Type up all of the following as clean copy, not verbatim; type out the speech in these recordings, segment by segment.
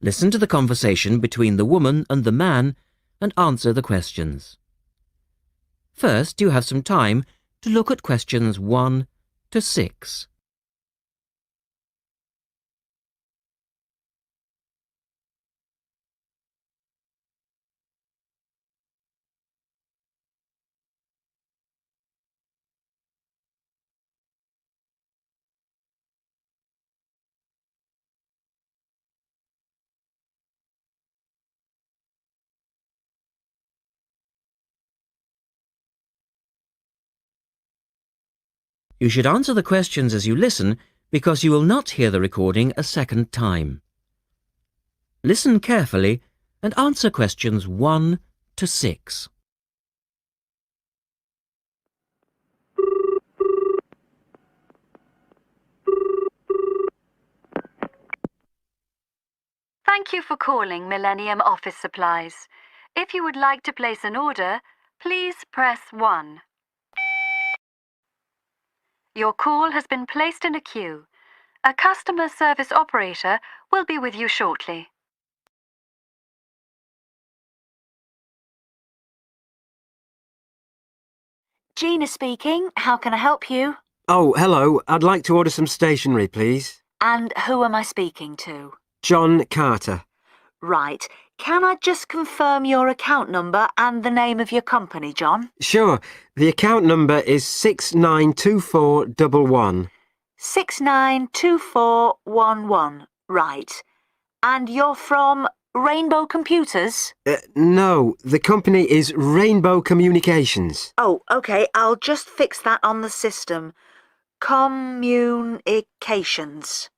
Listen to the conversation between the woman and the man and answer the questions. First, you have some time to look at questions 1 to 6. You should answer the questions as you listen because you will not hear the recording a second time. Listen carefully and answer questions 1 to 6. Thank you for calling Millennium Office Supplies. If you would like to place an order, please press 1. Your call has been placed in a queue. A customer service operator will be with you shortly. Gina speaking. How can I help you? Oh, hello. I'd like to order some stationery, please. And who am I speaking to? John Carter. Right. Can I just confirm your account number and the name of your company, John? Sure. The account number is 692411. 692411. Right. And you're from Rainbow Computers? No, the company is Rainbow Communications. Oh, OK. I'll just fix that on the system. Communications.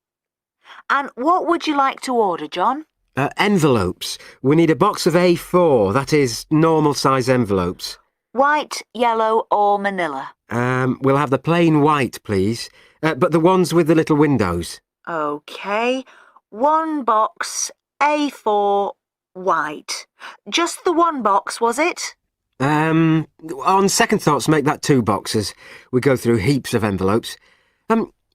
And what would you like to order, John? Envelopes. We need a box of A4, that is, normal size envelopes. White, yellow or manila? We'll have the plain white, please. But the ones with the little windows. OK. One box, A4, white. Just the one box, was it? On second thoughts, make that 2 boxes. We go through heaps of envelopes.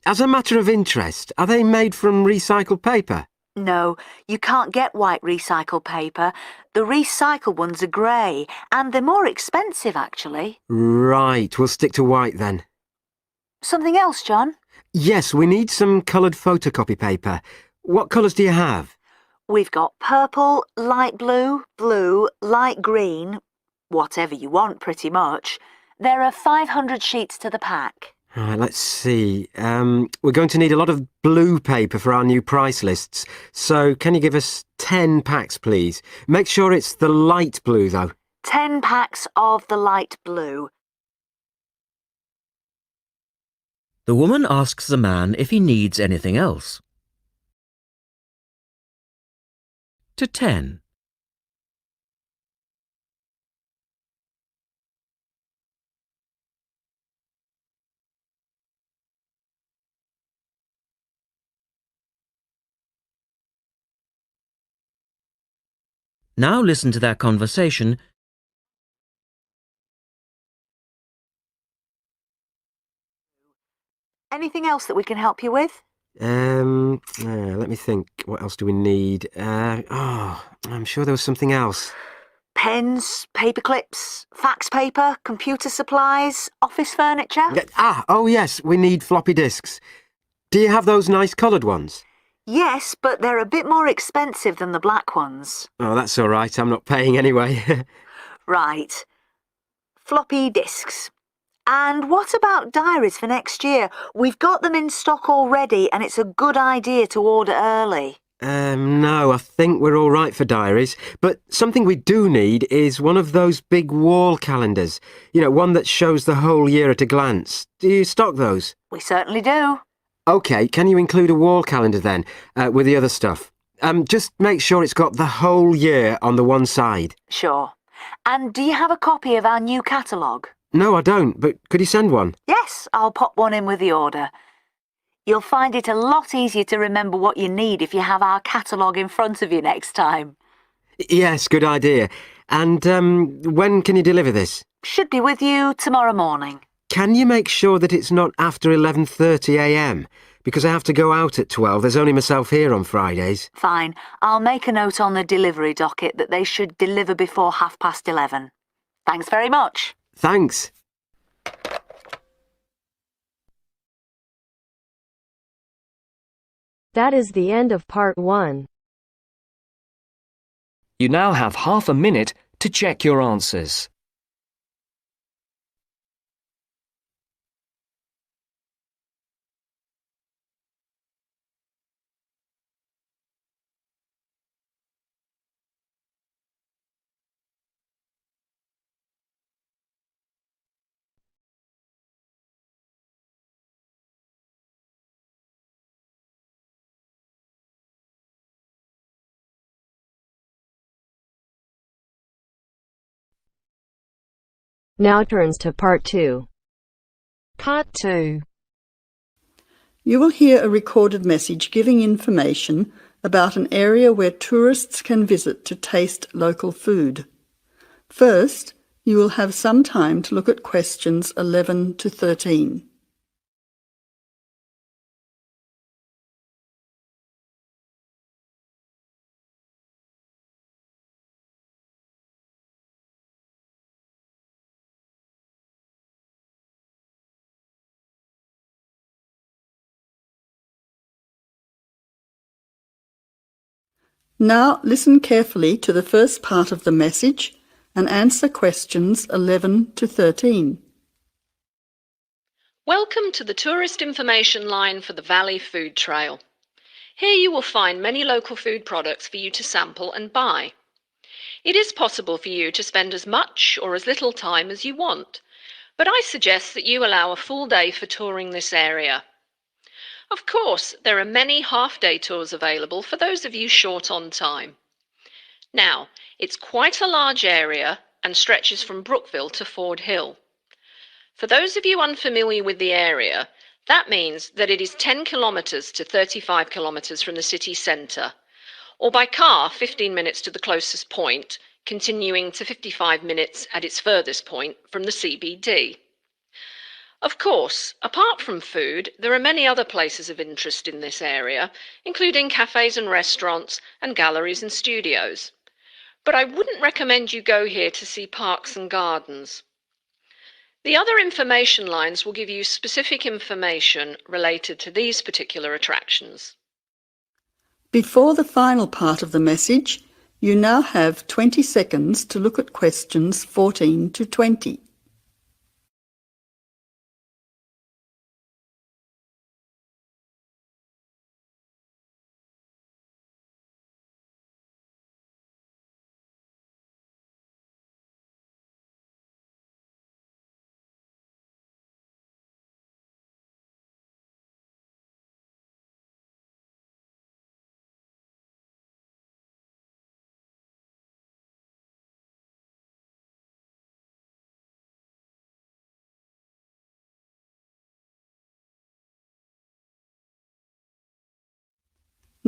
As a matter of interest, are they made from recycled paper? No, you can't get white recycled paper. The recycled ones are grey, and they're more expensive, actually. Right, we'll stick to white then. Something else, John? Yes, we need some coloured photocopy paper. What colours do you have? We've got purple, light blue, blue, light green, whatever you want, pretty much. There are 500 sheets to the pack. Right, let's see. We're going to need a lot of blue paper for our new price lists. So can you give us 10 packs, please? Make sure it's the light blue, though. 10 packs of the light blue. The woman asks the man if he needs anything else. To 10. Now listen to their conversation. Anything else that we can help you with? Let me think. What else do we need? I'm sure there was something else. Pens, paper clips, fax paper, computer supplies, office furniture? Oh yes, we need floppy disks. Do you have those nice coloured ones? Yes, but they're a bit more expensive than the black ones. Oh, that's all right. I'm not paying anyway. Right. Floppy disks. And what about diaries for next year? We've got them in stock already, and it's a good idea to order early. No, I think we're all right for diaries. But something we do need is one of those big wall calendars. You know, one that shows the whole year at a glance. Do you stock those? We certainly do. OK, can you include a wall calendar then, with the other stuff? Just make sure it's got the whole year on the one side. Sure. And do you have a copy of our new catalogue? No, I don't, but could you send one? Yes, I'll pop one in with the order. You'll find it a lot easier to remember what you need if you have our catalogue in front of you next time. Yes, good idea. And when can you deliver this? Should be with you tomorrow morning. Can you make sure that it's not after 11:30 a.m? because I have to go out at 12. There's only myself here on Fridays. Fine. I'll make a note on the delivery docket that they should deliver before 11:30. Thanks very much. Thanks. That is the end of part 1. You now have half a minute to check your answers. Now turns to part 2. Part 2. You will hear a recorded message giving information about an area where tourists can visit to taste local food. First, you will have some time to look at questions 11 to 13. Now listen carefully to the first part of the message and answer questions 11 to 13. Welcome to the tourist information line for the Valley Food Trail. Here you will find many local food products for you to sample and buy. It is possible for you to spend as much or as little time as you want, but I suggest that you allow a full day for touring this area. Of course, there are many half-day tours available for those of you short on time. Now, it's quite a large area and stretches from Brookville to Ford Hill. For those of you unfamiliar with the area, that means that it is 10 kilometres to 35 kilometres from the city centre, or by car 15 minutes to the closest point, continuing to 55 minutes at its furthest point from the CBD. Of course, apart from food, there are many other places of interest in this area, including cafes and restaurants and galleries and studios. But I wouldn't recommend you go here to see parks and gardens. The other information lines will give you specific information related to these particular attractions. Before the final part of the message, you now have 20 seconds to look at questions 14 to 20.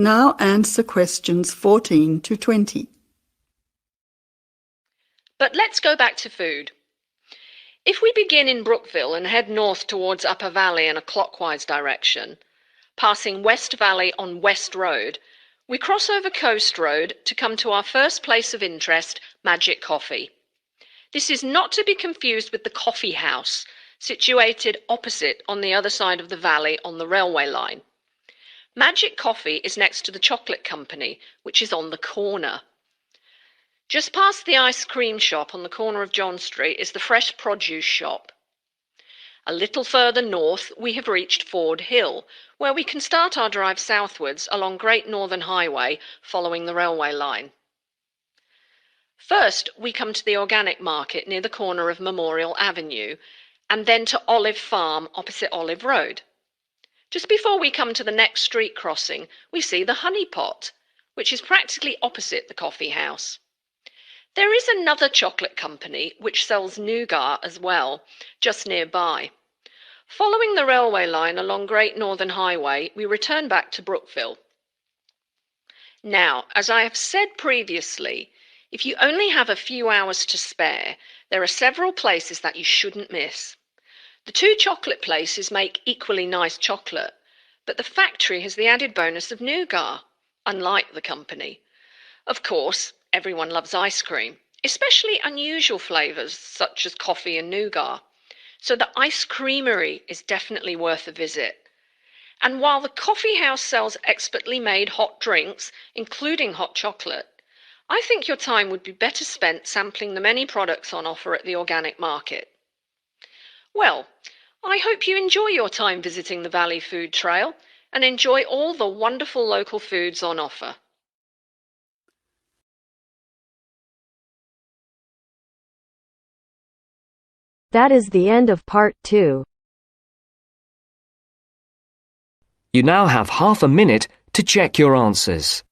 Now answer questions 14 to 20. But let's go back to food. If we begin in Brookville and head north towards Upper Valley in a clockwise direction, passing West Valley on West Road, we cross over Coast Road to come to our first place of interest, Magic Coffee. This is not to be confused with the Coffee House, situated opposite on the other side of the valley on the railway line. Magic Coffee is next to the Chocolate Company, which is on the corner. Just past the ice cream shop on the corner of John Street is the Fresh Produce shop. A little further north, we have reached Ford Hill, where we can start our drive southwards along Great Northern Highway following the railway line. First, we come to the organic market near the corner of Memorial Avenue, and then to Olive Farm opposite Olive Road. Just before we come to the next street crossing, we see the Honey Pot, which is practically opposite the coffee house. There is another chocolate company which sells nougat as well, just nearby. Following the railway line along Great Northern Highway, we return back to Brookville. Now, as I have said previously, if you only have a few hours to spare, there are several places that you shouldn't miss. The two chocolate places make equally nice chocolate, but the factory has the added bonus of nougat, unlike the company. Of course, everyone loves ice cream, especially unusual flavours such as coffee and nougat, so the ice creamery is definitely worth a visit. And while the coffee house sells expertly made hot drinks, including hot chocolate, I think your time would be better spent sampling the many products on offer at the organic market. Well, I hope you enjoy your time visiting the Valley Food Trail and enjoy all the wonderful local foods on offer. That is the end of part 2. You now have half a minute to check your answers.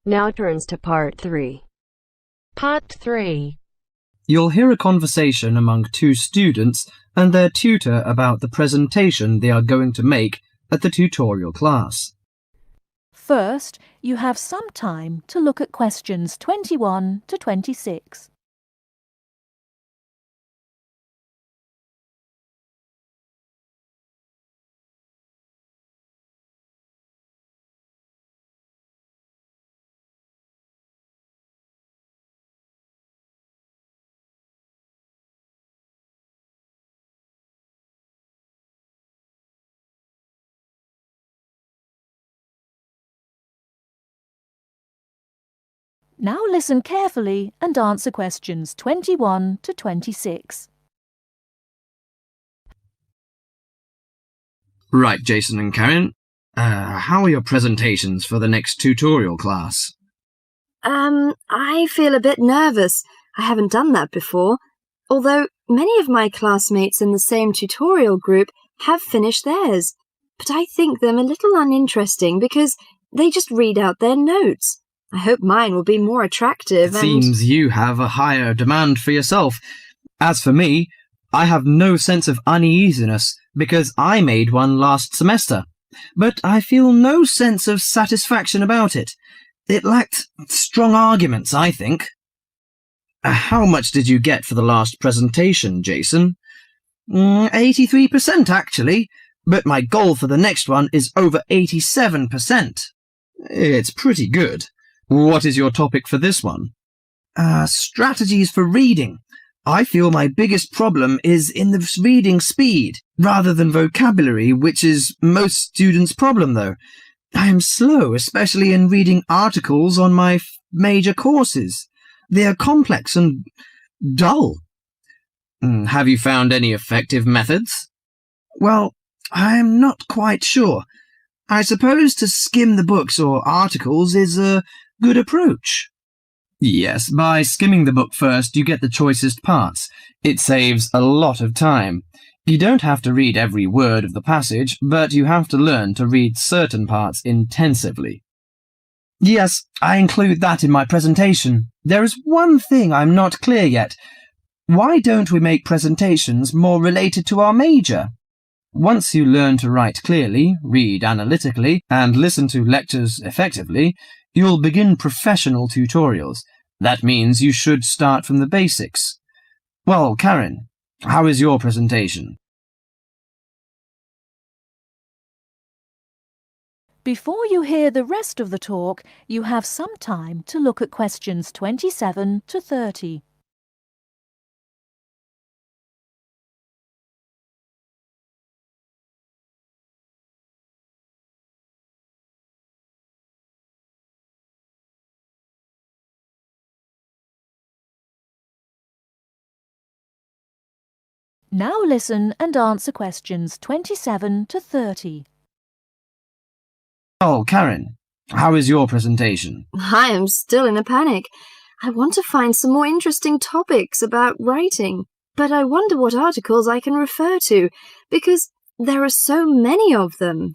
Now turns to part 3. Part 3. You'll hear a conversation among two students and their tutor about the presentation they are going to make at the tutorial class. First, you have some time to look at questions 21 to 26. Now listen carefully and answer questions 21 to 26. Right, Jason and Karen. How are your presentations for the next tutorial class? I feel a bit nervous. I haven't done that before. Although many of my classmates in the same tutorial group have finished theirs. But I think them a little uninteresting because they just read out their notes. I hope mine will be more attractive It seems you have a higher demand for yourself. As for me, I have no sense of uneasiness because I made one last semester, but I feel no sense of satisfaction about it. It lacked strong arguments, I think. How much did you get for the last presentation, Jason? 83% actually, but my goal for the next one is over 87%. It's pretty good. What is your topic for this one? Strategies for reading. I feel my biggest problem is in the reading speed, rather than vocabulary, which is most students' problem, though. I am slow, especially in reading articles on my major courses. They are complex and dull. Have you found any effective methods? Well, I am not quite sure. I suppose to skim the books or articles is a good approach. Yes, by skimming the book first, you get the choicest parts. It saves a lot of time. You don't have to read every word of the passage, but you have to learn to read certain parts intensively. Yes, I include that in my presentation. There is one thing I'm not clear yet. Why don't we make presentations more related to our major? Once you learn to write clearly, read analytically, and listen to lectures effectively, you'll begin professional tutorials. That means you should start from the basics. Well, Karen, how is your presentation? Before you hear the rest of the talk, you have some time to look at questions 27 to 30. Now listen and answer questions 27 to 30. Oh, Karen, how is your presentation? I am still in a panic. I want to find some more interesting topics about writing, but I wonder what articles I can refer to, because there are so many of them.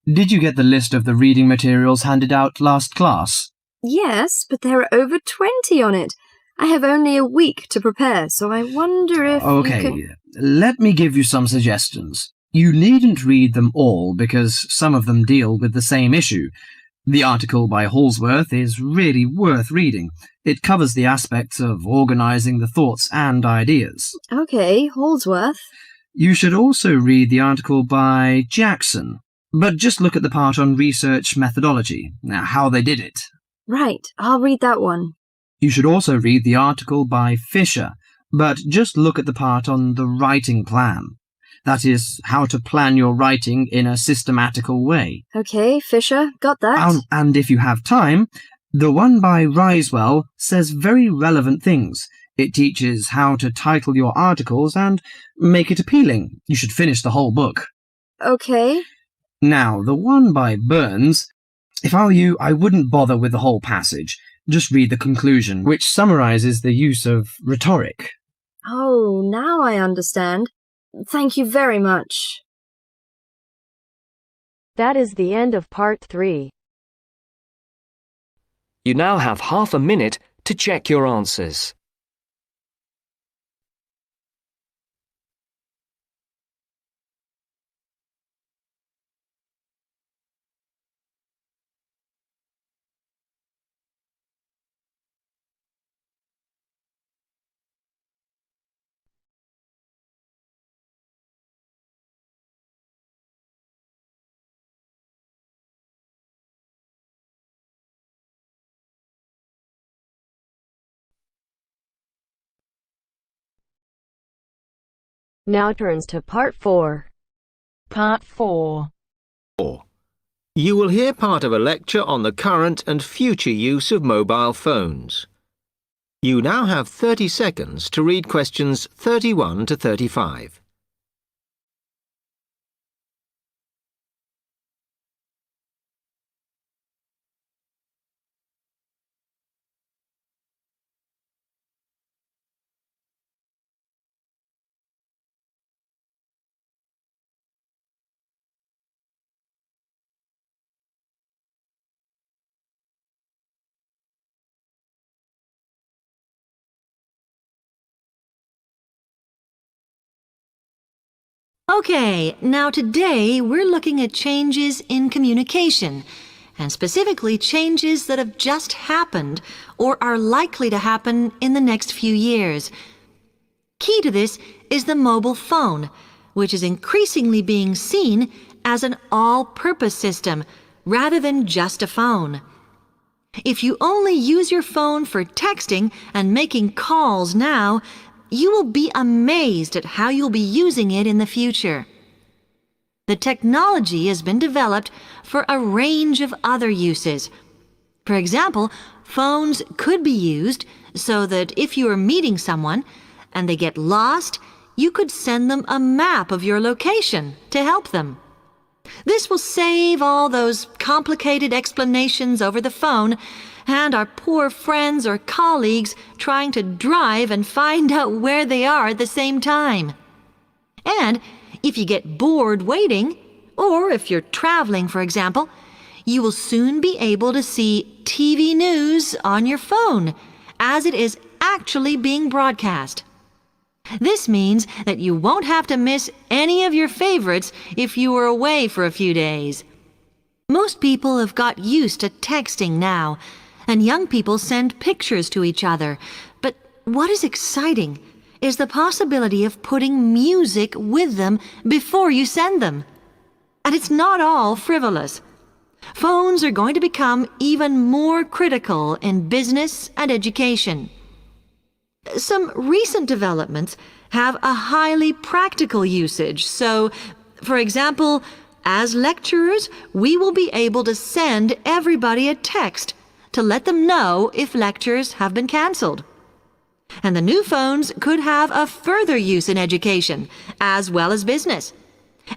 Did you get the list of the reading materials handed out last class? Yes, but there are over 20 on it. I have only a week to prepare, so I wonder if Okay, you could... let me give you some suggestions. You needn't read them all because some of them deal with the same issue. The article by Halsworth is really worth reading. It covers the aspects of organising the thoughts and ideas. Okay, Halsworth. You should also read the article by Jackson, but just look at the part on research methodology, how they did it. Right, I'll read that one. You should also read the article by Fisher, but just look at the part on the writing plan. That is, how to plan your writing in a systematical way. Okay, Fisher, got that. And if you have time, the one by Risewell says very relevant things. It teaches how to title your articles and make it appealing. You should finish the whole book. Okay. Now, the one by Burns, if I were you, I wouldn't bother with the whole passage. Just read the conclusion, which summarizes the use of rhetoric. Oh, now I understand. Thank you very much. That is the end of part 3. You now have half a minute to check your answers. Now turns to part 4. Part 4. You will hear part of a lecture on the current and future use of mobile phones. You now have 30 seconds to read questions 31 to 35. Okay, now today we're looking at changes in communication, and specifically changes that have just happened or are likely to happen in the next few years. Key to this is the mobile phone, which is increasingly being seen as an all-purpose system rather than just a phone. If you only use your phone for texting and making calls now, you will be amazed at how you'll be using it in the future. The technology has been developed for a range of other uses. For example, phones could be used so that if you are meeting someone and they get lost, you could send them a map of your location to help them. This will save all those complicated explanations over the phone and our poor friends or colleagues trying to drive and find out where they are at the same time. And if you get bored waiting, or if you're traveling, for example, you will soon be able to see TV news on your phone as it is actually being broadcast. This means that you won't have to miss any of your favorites if you were away for a few days. Most people have got used to texting now, and young people send pictures to each other. But what is exciting is the possibility of putting music with them before you send them. And it's not all frivolous. Phones are going to become even more critical in business and education. Some recent developments have a highly practical usage. So, for example, as lecturers, we will be able to send everybody a text to let them know if lectures have been cancelled. And the new phones could have a further use in education, as well as business,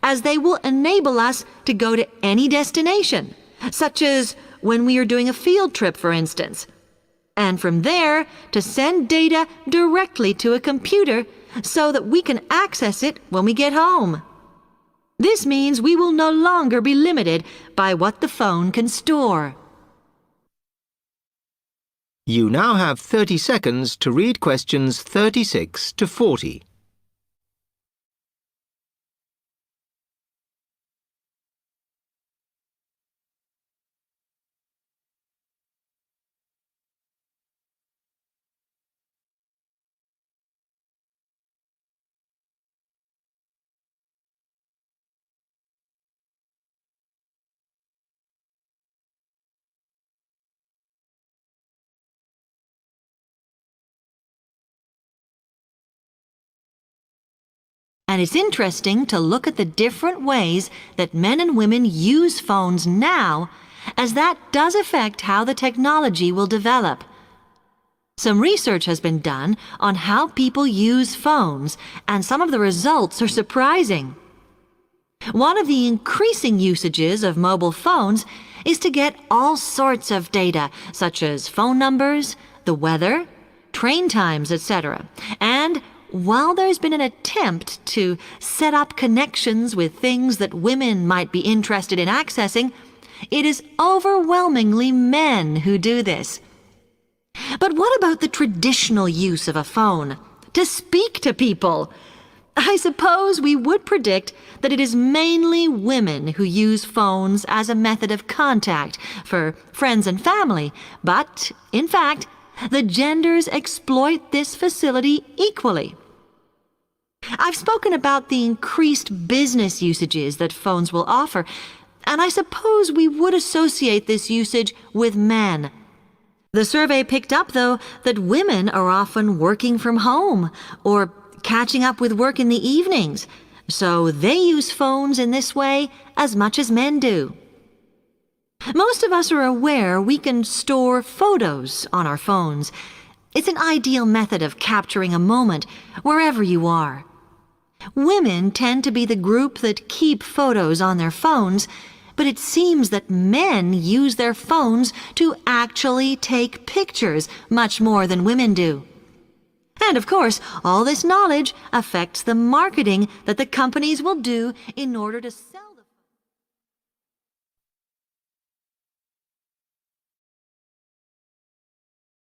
as they will enable us to go to any destination, such as when we are doing a field trip, for instance. and from there to send data directly to a computer so that we can access it when we get home. This means we will no longer be limited by what the phone can store. You now have 30 seconds to read questions 36 to 40. And it's interesting to look at the different ways that men and women use phones now, as that does affect how the technology will develop. Some research has been done on how people use phones, and some of the results are surprising. One of the increasing usages of mobile phones is to get all sorts of data, such as phone numbers, the weather, train times, etc. And while there's been an attempt to set up connections with things that women might be interested in accessing, it is overwhelmingly men who do this. But what about the traditional use of a phone? To speak to people? I suppose we would predict that it is mainly women who use phones as a method of contact for friends and family, but, in fact, the genders exploit this facility equally. I've spoken about the increased business usages that phones will offer, and I suppose we would associate this usage with men. The survey picked up, though, that women are often working from home or catching up with work in the evenings, so they use phones in this way as much as men do. Most of us are aware we can store photos on our phones. It's an ideal method of capturing a moment wherever you are. Women tend to be the group that keep photos on their phones, but it seems that men use their phones to actually take pictures much more than women do. And of course, all this knowledge affects the marketing that the companies will do in order to sell the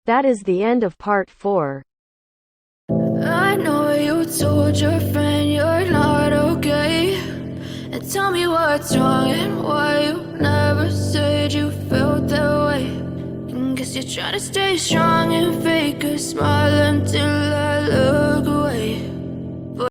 That is the end of part 4. I know you told your friend you're not okay, and tell me what's wrong and why you never said you felt that way. And guess you're trying to stay strong and fake a smile until I look away.